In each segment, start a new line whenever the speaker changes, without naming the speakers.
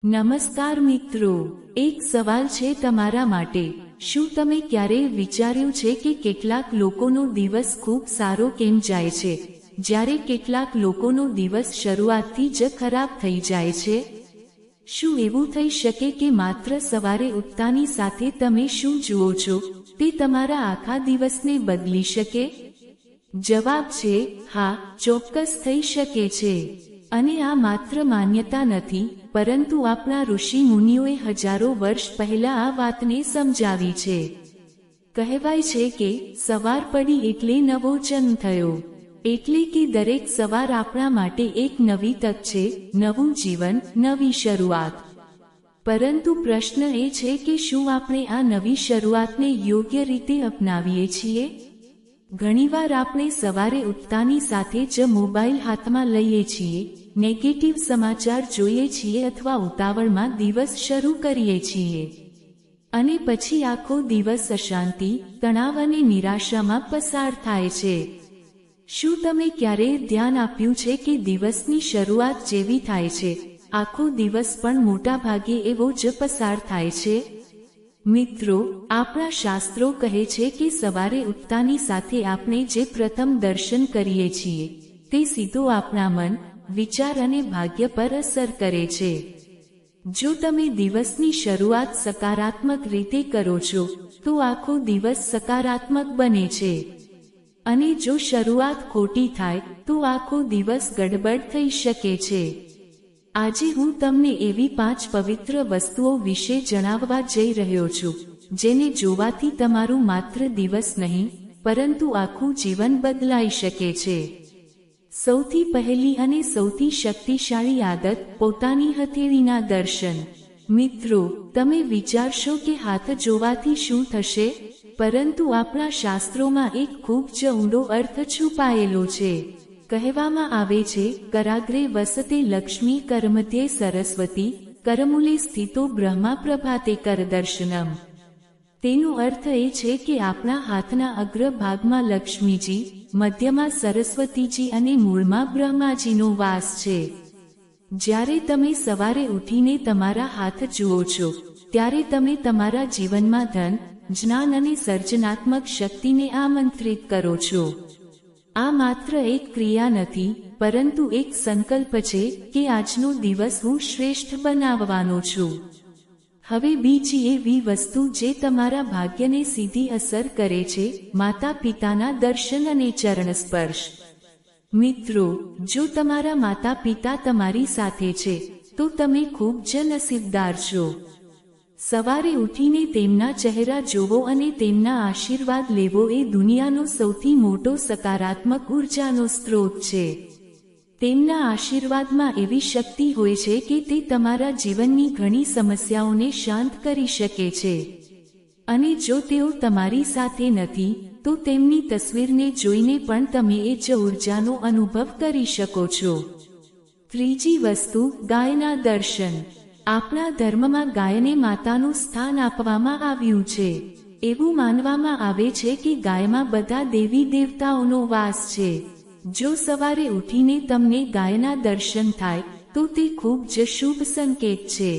નમસ્કાર મિત્રો, એક સવાલ છે તમારા માટે. શું તમે ક્યારેય વિચાર્યું છે કે કેટલાક લોકોનો દિવસ ખૂબ સારો કેમ જાય છે, જ્યારે કેટલાક લોકોનો દિવસ શરૂઆતથી જ ખરાબ થઈ જાય છે? શું એવું થઈ શકે કે માત્ર સવારે ઉઠતાની સાથે તમે શું જુઓ છો તે તમારા આખા દિવસને બદલી શકે? જવાબ છે હા, ચોક્કસ થઈ શકે છે. અને આ માત્ર માન્યતા નથી, પરંતુ આપણા ઋષિ મુનિઓએ હજારો વર્ષ પહેલા આ વાતને સમજાવી છે. કહેવાય છે કે સવાર પડી એટલે નવો જન્મ થયો. એટલે કે દરેક સવાર આપણા માટે એક નવી તક છે, નવું જીવન, નવી શરૂઆત. પરંતુ પ્રશ્ન એ છે કે શું આપણે આ નવી શરૂઆતને યોગ્ય રીતે અપનાવીએ છીએ? ઘણીવાર આપણે સવારે ઉઠતાની સાથે જ મોબાઈલ હાથમાં લઈએ છીએ, નેગેટિવ સમાચાર જોઈએ છીએ અથવા ઉતાવળમાં દિવસ શરૂ કરીએ છીએ. અને પછી આખો દિવસ અશાંતિ, તણાવ અને નિરાશામાં પસાર થાય છે. શું તમે ક્યારેય ધ્યાન આપ્યું છે કે દિવસની શરૂઆત જેવી થાય છે, આખો દિવસ પણ મોટા ભાગે એવો જ પસાર થાય છે? મિત્રો, આપણા શાસ્ત્રો કહે છે કે સવારે ઉઠતાની સાથે આપણે જે પ્રથમ દર્શન કરીએ છીએ તે સીધો આપણા મન, વિચાર અને ભાગ્ય પર અસર કરે છે. જો તમે દિવસની શરૂઆત સકારાત્મક રીતે કરો છો તો આખો દિવસ સકારાત્મક બને છે. અને જો શરૂઆત ખોટી થાય તો આખો દિવસ ગડબડ થઈ શકે છે. આજે હું તમને એવી 5 પવિત્ર વસ્તુઓ વિશે જણાવવા જઈ રહ્યો છું, જેને જોવાથી તમારું માત્ર દિવસ નહીં, પરંતુ આખું જીવન બદલાઈ શકે છે. સૌથી પહેલી અને સૌથી શક્તિશાળી આદત, પોતાની હથેળીના દર્શન. મિત્રો, તમે વિચારશો કે હાથ જોવાથી શું થશે? પરંતુ આપણા શાસ્ત્રોમાં એક ખૂબ જ ઊંડો અર્થ છુપાયેલો છે. કહેવામાં આવે છે, કરાગ્રે વસતે લક્ષ્મી કરમધ્યે સરસ્વતી, કરમૂલે સ્થિતો બ્રહ્મા પ્રભાતે કરદર્શનમ. તેનો અર્થ એ છે કે આપણા હાથના અગ્રભાગમાં લક્ષ્મીજી, મધ્યમાં સરસ્વતીજી અને મૂળમાં બ્રહ્માજીનો વાસ છે. જ્યારે તમે સવારે ઉઠીને તમારા હાથ જુઓ છો, ત્યારે તમે તમારા જીવનમાં ધન, જ્ઞાન અને સર્જનાત્મક શક્તિને આમંત્રિત કરો છો. આ માત્ર એક ક્રિયા નથી, પરંતુ એક સંકલ્પ છે કે આજનો દિવસ હું શ્રેષ્ઠ બનાવવાનો છું. હવે બીજી એવી વસ્તુ જે તમારા ભાગ્યને સીધી અસર કરે છે, માતા પિતાના દર્શન અને ચરણ સ્પર્શ. મિત્રો, જો તમારા માતા પિતા તમારી સાથે છે તો તમે ખૂબ જ નસીબદાર છો. સવારે ઉઠીને તેમના ચહેરા જોવો અને તેમના આશીર્વાદ લેવો એ દુનિયાનો સૌથી મોટો સકારાત્મક ઉર્જાનો સ્ત્રોત છે. તેમના આશીર્વાદમાં એવી શક્તિ હોય છે કે તે તમારા જીવનની ઘણી સમસ્યાઓને શાંત કરી શકે છે. અને જો તેઓ તમારી સાથે નથી, તો તેમની તસવીરને જોઈને પણ તમે એ જ ઉર્જાનો અનુભવ કરી શકો છો. ત્રીજી વસ્તુ, ગાયના દર્શન. આપણા ધર્મમાં ગાયને માતાનું સ્થાન આપવામાં આવ્યું છે. એવું માનવામાં આવે છે કે ગાયમાં બધા દેવી દેવતાઓનો વાસ છે. જો સવારે ઉઠીને તમને ગાયના દર્શન થાય તો તે ખૂબ જ શુભ સંકેત છે.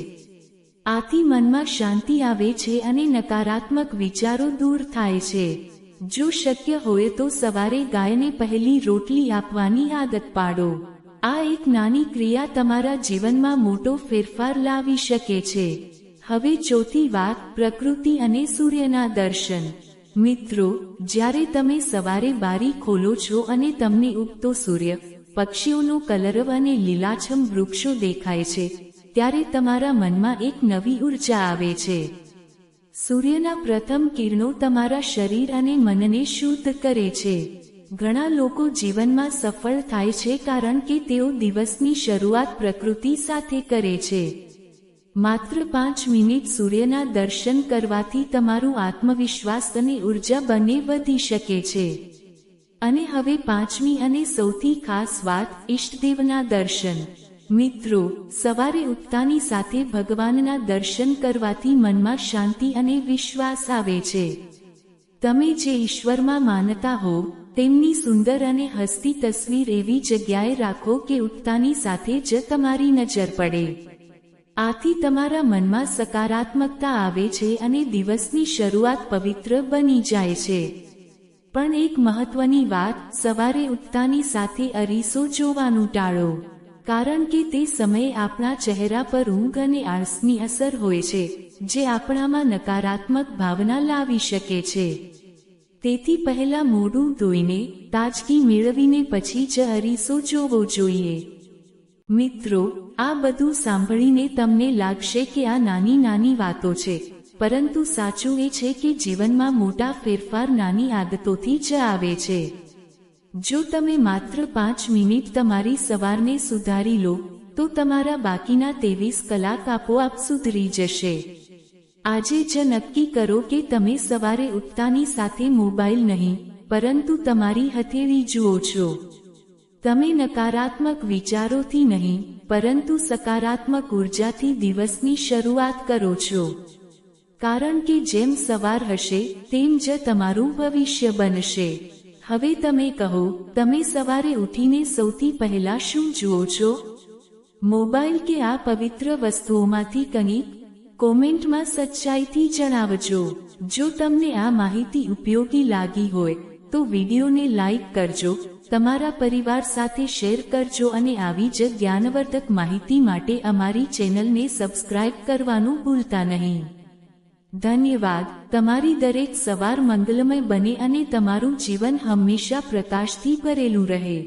આથી મનમાં શાંતિ આવે છે અને નકારાત્મક વિચારો દૂર થાય છે. જો શક્ય હોય તો સવારે ગાયને પહેલી રોટલી આપવાની આદત પાડો. આ એક નાની ક્રિયા તમારા જીવનમાં મોટો ફેરફાર લાવી શકે છે. હવે ચોથી વાત, પ્રકૃતિ અને સૂર્યના દર્શન. મિત્રો, જ્યારે તમે સવારે બારી ખોલો છો અને તમને ઉગતો સૂર્ય, પક્ષીઓનો કલરવ અને લીલાછમ વૃક્ષો દેખાય છે, ત્યારે તમારા મનમાં એક નવી ઉર્જા આવે છે. સૂર્યના પ્રથમ કિરણો તમારા શરીર અને મનને શુદ્ધ કરે છે. ઘણા લોકો જીવનમાં સફળ થાય છે કારણ કે તેઓ દિવસની શરૂઆત પ્રકૃતિ સાથે કરે છે. માત્ર 5 મિનિટ સૂર્યના દર્શન કરવાથી તમારું આત્મવિશ્વાસ અને ઉર્જા બંને વધી શકે છે. અને હવે 5મી અને સૌથી ખાસ વાત, ઈષ્ટદેવના દર્શન. મિત્રો, સવારે ઉઠતાની સાથે ભગવાનના દર્શન કરવાથી મનમાં શાંતિ અને વિશ્વાસ આવે છે. તમે જે ઈશ્વરમાં માનતા હો તેમની સુંદર અને હસતી તસવીર એવી જગ્યાએ રાખો કે ઉઠતાની સાથે જ તમારી નજર પડે. આથી તમારા મનમાં સકારાત્મકતા આવે છે અને દિવસની શરૂઆત પવિત્ર બની જાય છે. પણ એક મહત્વની વાત, સવારે ઉઠતાની સાથે અરીસો જોવાનું ટાળો. કારણ કે તે સમયે આપણા ચહેરા પર ઊંઘ અને આળસની અસર હોય છે, જે આપણામાં નકારાત્મક ભાવના લાવી શકે છે. તેથી પહેલા મોઢું ધોઈને, તાજગી મેળવીને પછી જ અરીસો જોવો જોઈએ. મિત્રો, આ બધું સાંભળીને તમને લાગશે કે આ નાની નાની વાતો છે, પરંતુ સાચું એ છે કે જીવનમાં મોટા ફેરફાર નાની આદતોથી જ આવે છે. જો તમે માત્ર 5 મિનિટ તમારી સવારને સુધારી લો, તો તમારા બાકીના 23 કલાક આપોઆપ સુધરી જશે. આજે જ નક્કી કરો કે તમે સવારે ઉઠતાની સાથે મોબાઈલ નહીં, પરંતુ તમારી હથેળી જુઓ છો. તમે નકારાત્મક વિચારોથી નહીં, પરંતુ સકારાત્મક ઉર્જાથી દિવસની શરૂઆત કરો છો. કારણ કે જેમ સવાર હશે, તેમ જ તમારું ભવિષ્ય બનશે. હવે તમે કહો, તમે સવારે ઉઠીને સૌથી પહેલા શું જુઓ છો? મોબાઈલ કે આ પવિત્ર વસ્તુઓમાંથી કંઈક? કોમેન્ટમાં સચ્ચાઈથી જણાવજો. જો તમને આ માહિતી ઉપયોગી લાગી હોય, તો વિડીયોને લાઈક કરજો, તમારા પરિવાર સાથે શેર કરજો અને આવી જ જ્ઞાનવર્ધક માહિતી માટે અમારી ચેનલને સબસ્ક્રાઇબ કરવાનું ભૂલતા નહીં. ધન્યવાદ. તમારી દરેક સવાર મંગલમય બને અને તમારું જીવન હંમેશા પ્રકાશથી ભરેલું રહે.